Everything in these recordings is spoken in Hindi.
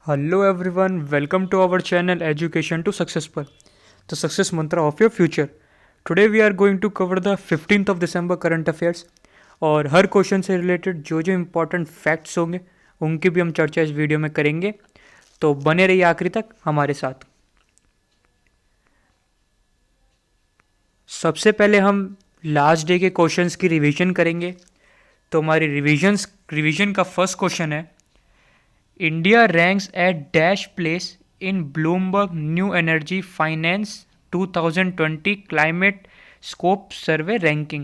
Hello everyone, welcome to our channel Education to Successful, the success mantra of your future. Today we are going to cover the 15th of December current affairs और हर क्वेश्चन से रिलेटेड जो जो इम्पोर्टेंट फैक्ट्स होंगे उनकी भी हम चर्चा इस वीडियो में करेंगे, तो बने रहिए आखिरी तक हमारे साथ। सबसे पहले हम लास्ट डे के क्वेश्चंस की रिवीजन करेंगे। तो हमारी रिवीजन का फर्स्ट क्वेश्चन है, India ranks at dash place in Bloomberg New Energy Finance 2020 Climate Scope Survey Ranking।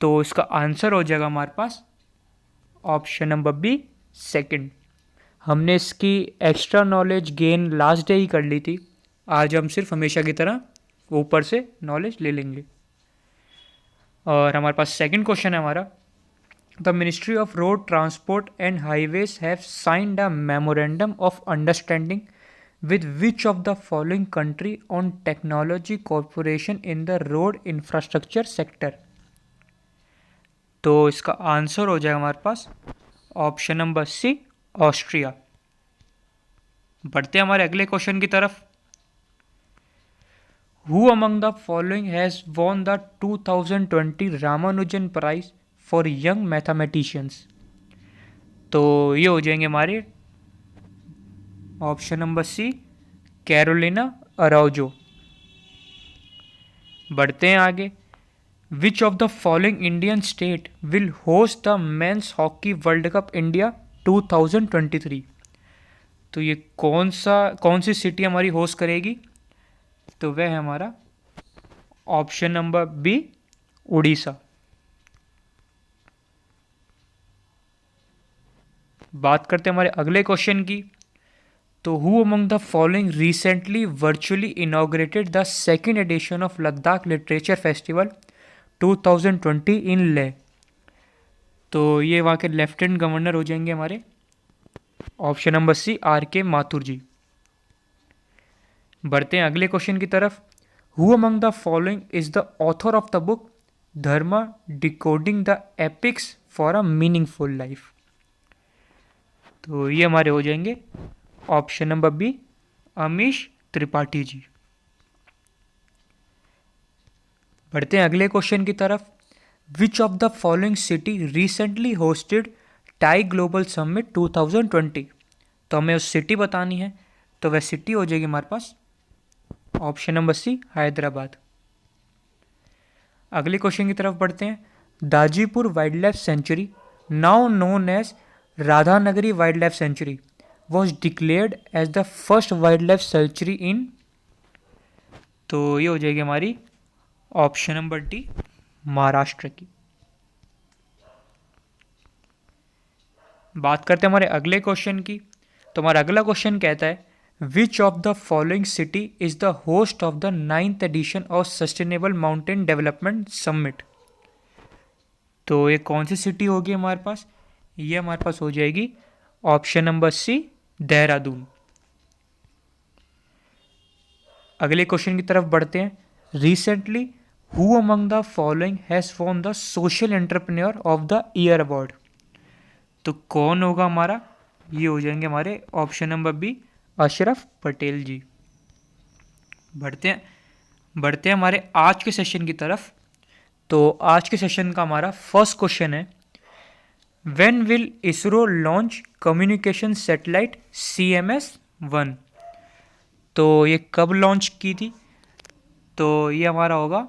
तो इसका आंसर हो जाएगा हमारे पास ऑप्शन नंबर बी सेकंड। हमने इसकी extra knowledge gain last day ही कर ली थी, आज हम सिर्फ हमेशा की तरह ऊपर से नॉलेज ले लेंगे। और हमारे पास सेकंड क्वेश्चन है हमारा, The Ministry of Road Transport and Highways have signed a memorandum of understanding with which of the following country on technology cooperation in the road infrastructure sector। तो इसका आंसर हो जाएगा हमारे पास ऑप्शन नंबर सी ऑस्ट्रिया। बढ़ते हैं हमारे अगले क्वेश्चन की तरफ। Who among the following has won the 2020 Ramanujan Prize for Young Mathematicians। तो ये हो जाएंगे हमारे option number C Carolina Araujo. बढ़ते हैं आगे। Which of the following Indian state will host the men's hockey World Cup India 2023। तो ये कौन सी सिटी हमारी होस्ट करेगी? तो वह है हमारा ऑप्शन नंबर बी उड़ीसा। बात करते हैं हमारे अगले क्वेश्चन की। तो who among the following recently virtually inaugurated the second edition of Ladakh literature festival 2020 इन लेह। तो ये वहाँ के लेफ्टिनेंट गवर्नर हो जाएंगे हमारे ऑप्शन नंबर सी आर के माथुर जी। बढ़ते हैं अगले क्वेश्चन की तरफ। Who among the following is the author of the book Dharma decoding the epics for a meaningful life. तो ये हमारे हो जाएंगे option number B Amish Tripathi ji. बढ़ते हैं अगले क्वेश्चन की तरफ। Which of the following city recently hosted TiE global summit 2020। तो हमें उस सिटी बतानी है, तो वह सिटी हो जाएगी हमारे पास ऑप्शन नंबर सी हैदराबाद। अगले क्वेश्चन की तरफ बढ़ते हैं। Dajipur wildlife sanctuary now known as Radhanagari wildlife sanctuary was declared as the first wildlife sanctuary in। तो ये हो जाएगी हमारी ऑप्शन नंबर डी महाराष्ट्र की। बात करते हैं हमारे अगले क्वेश्चन की। तो हमारा अगला क्वेश्चन कहता है, which of the following city is the host of the 9th edition of sustainable mountain development summit. तो ये कौन सी सिटी होगी हमारे पास? ये हमारे पास हो जाएगी ऑप्शन नंबर सी देहरादून। अगले क्वेश्चन की तरफ बढ़ते हैं। Recently who among the following has won the social entrepreneur of the year award. तो कौन होगा हमारा? ये हो जाएंगे हमारे option number B Ashraf Patel ji. बढ़ते हैं हमारे आज के सेशन की तरफ। तो आज के सेशन का हमारा फर्स्ट क्वेश्चन है, When will ISRO launch communication satellite CMS-1। तो ये कब लॉन्च की थी? तो ये हमारा होगा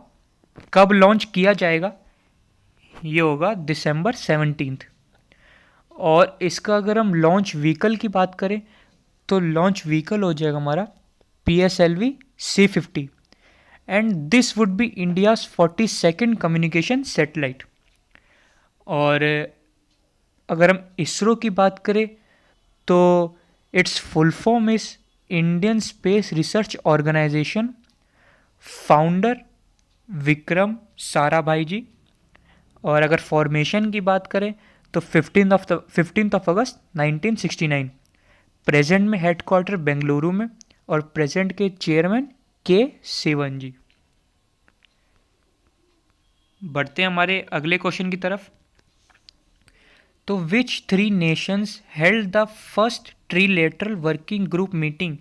कब लॉन्च किया जाएगा, ये होगा दिसंबर 17। और इसका अगर हम लॉन्च व्हीकल की बात करें तो लॉन्च व्हीकल हो जाएगा हमारा PSLV C50 and this would be India's 42nd communication satellite. और अगर हम इसरो की बात करें तो it's full form is Indian space research organisation. Founder Vikram Sarabhai ji. और अगर फॉर्मेशन की बात करें तो 15 अगस्त 1969। प्रेजेंट में हेडक्वार्टर बेंगलुरु में और प्रेजेंट के चेयरमैन के सेवन जी। बढ़ते हैं हमारे अगले क्वेश्चन की तरफ। तो which three nations held the first trilateral working group meeting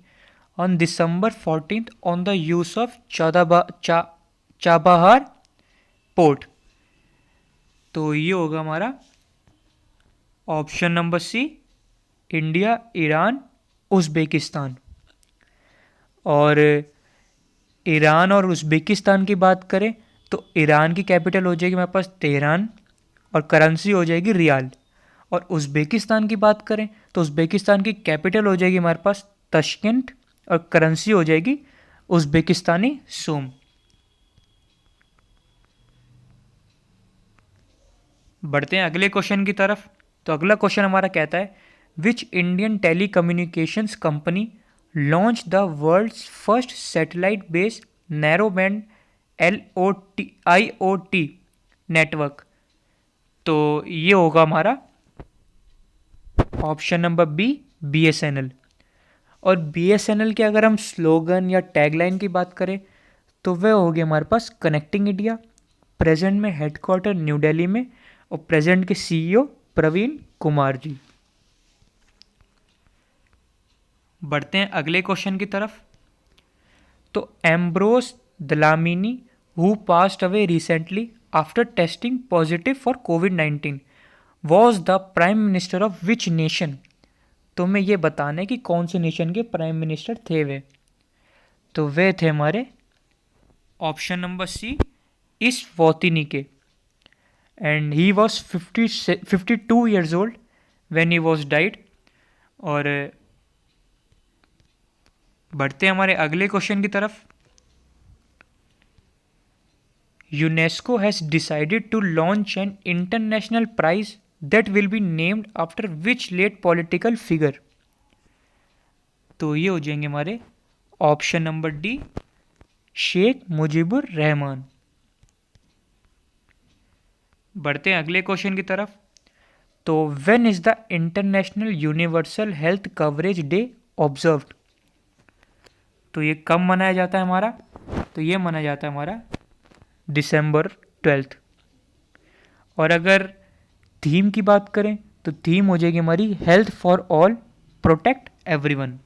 on December 14 on the use of Chabahar port? तो ये होगा हमारा option number C, India, Iran, Uzbekistan. और ईरान और उज़्बेकिस्तान की बात करें तो ईरान की कैपिटल हो जाएगी हमारे पास तेहरान और करेंसी हो जाएगी रियाल। और उज़्बेकिस्तान की बात करें तो उज़्बेकिस्तान की कैपिटल हो जाएगी हमारे पास तशकेंट और करेंसी हो जाएगी उज़्बेकिस्तानी सोम। बढ़ते हैं अगले क्वेश्चन की तरफ। तो अगला क्वेश्चन हमारा कहता है which Indian telecommunications company launch the world's first satellite based narrow band IoT network? तो ये होगा हमारा ऑप्शन नंबर बी, BSNL। और BSNL के अगर हम स्लोगन या टैगलाइन की बात करें तो वह होगी हमारे पास कनेक्टिंग इंडिया, प्रेजेंट में हेडक्वार्टर न्यू दिल्ली में और प्रेजेंट के CEO प्रवीण कुमार जी। बढ़ते हैं अगले क्वेश्चन की तरफ। तो Ambrose Dlamini who passed away recently after testing positive for कोविड-19 was the prime minister of which nation? तो मैं ये बताना है कि कौन से नेशन के प्राइम मिनिस्टर थे वे। तो वे थे हमारे ऑप्शन नंबर सी, इस वोतिनी के। And he was 52 years old when he was died. और बढ़ते हैं हमारे अगले क्वेश्चन की तरफ। UNESCO has decided to launch an international prize that will be named after which late political figure? तो ये हो जाएंगे हमारे option number D, Sheikh Mujibur Rahman. बढ़ते हैं अगले क्वेश्चन की तरफ। तो when is the international universal health coverage day observed? तो ये कब मनाया जाता है हमारा? तो ये मनाया जाता है हमारा दिसंबर 12। और अगर थीम की बात करें तो थीम हो जाएगी हमारी health for all, protect everyone.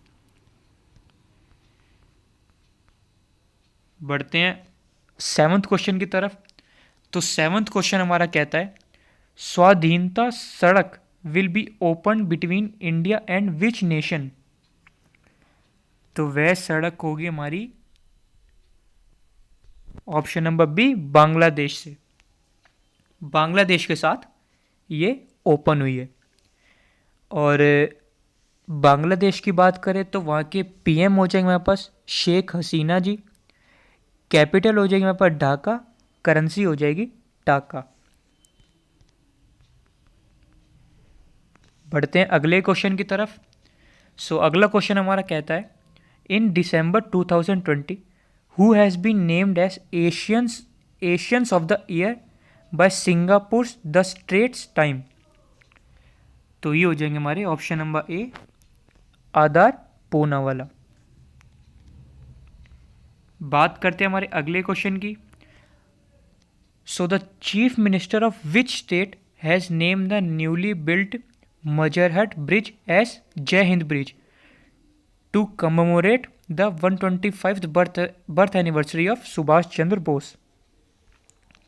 बढ़ते हैं 7th क्वेश्चन की तरफ। तो 7th क्वेश्चन हमारा कहता है स्वाधीनता सड़क will be open between India and which nation? तो वह सड़क होगी हमारी ऑप्शन नंबर बी, बांग्लादेश से। बांग्लादेश के साथ ये ओपन हुई है। और बांग्लादेश की बात करें तो वहाँ के PM हो जाएंगे हमारे पास शेख हसीना जी, कैपिटल हो जाएगी हमारे पास ढाका, करेंसी हो जाएगी टाका। बढ़ते हैं अगले क्वेश्चन की तरफ। अगला क्वेश्चन हमारा कहता है in December 2020 who has been named as Asians of the year by Singapore the Straits Times? तो ये हो जाएंगे हमारे option number A, Adar Poonawalla. बात करते हैं हमारे अगले क्वेश्चन की। The chief minister of which state has name the newly built Majerhat bridge as Jai Hind bridge to commemorate the 125th birth anniversary of Subhash Chandra Bose?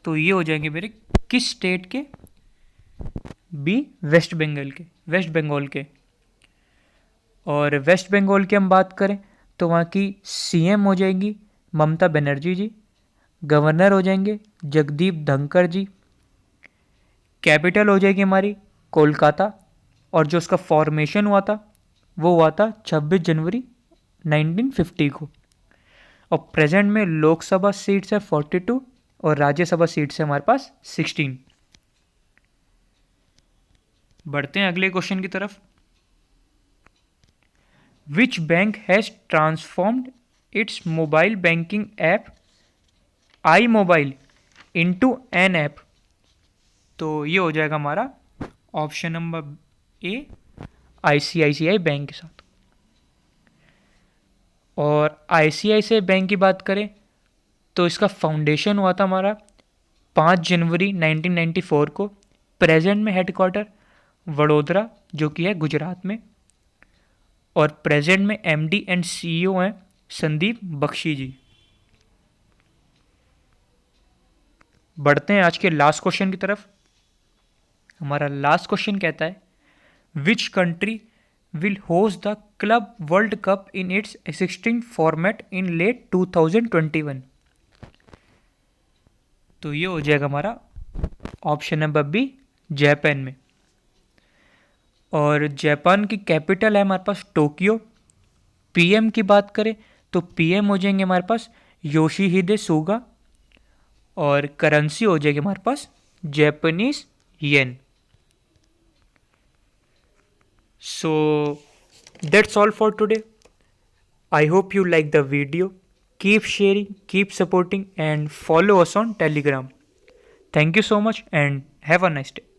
तो ये हो जाएंगे मेरे किस स्टेट के? बी, वेस्ट बंगाल के। और वेस्ट बंगाल की हम बात करें तो वहाँ की CM हो जाएंगी ममता बनर्जी जी, गवर्नर हो जाएंगे जगदीप धनखड़ जी, कैपिटल हो जाएगी हमारी कोलकाता, और जो उसका फॉर्मेशन हुआ था वो हुआ था 26 जनवरी 1950 को। और प्रेजेंट में लोकसभा सीट्स है 42 और राज्यसभा सीट्स है हमारे पास 16। बढ़ते हैं अगले क्वेश्चन की तरफ। Which bank has transformed its mobile banking app iMobile into an app? तो ये हो जाएगा हमारा option number A, ICICI bank के साथ। और ICICI बैंक की बात करें तो इसका फाउंडेशन हुआ था हमारा 5 जनवरी 1994 को। प्रेजेंट में हेडक्वार्टर वडोदरा जो कि है गुजरात में, और प्रेजेंट में एमडी एंड सीईओ हैं संदीप बख्शी जी। बढ़ते हैं आज के लास्ट क्वेश्चन की तरफ। हमारा लास्ट क्वेश्चन कहता है, which country will host the club World Cup in its existing format in late 2021? तो ये हो जाएगा हमारा ऑप्शन नंबर बी, जापान में। और जापान की कैपिटल है हमारे पास टोक्यो। पीएम की बात करें तो पीएम हो जाएंगे हमारे पास योशीहिदे सुगा, और करेंसी हो जाएगी हमारे पास Japanese yen. So that's all for today. I hope you like the video. Keep sharing, keep supporting, and follow us on Telegram. Thank you so much and have a nice day.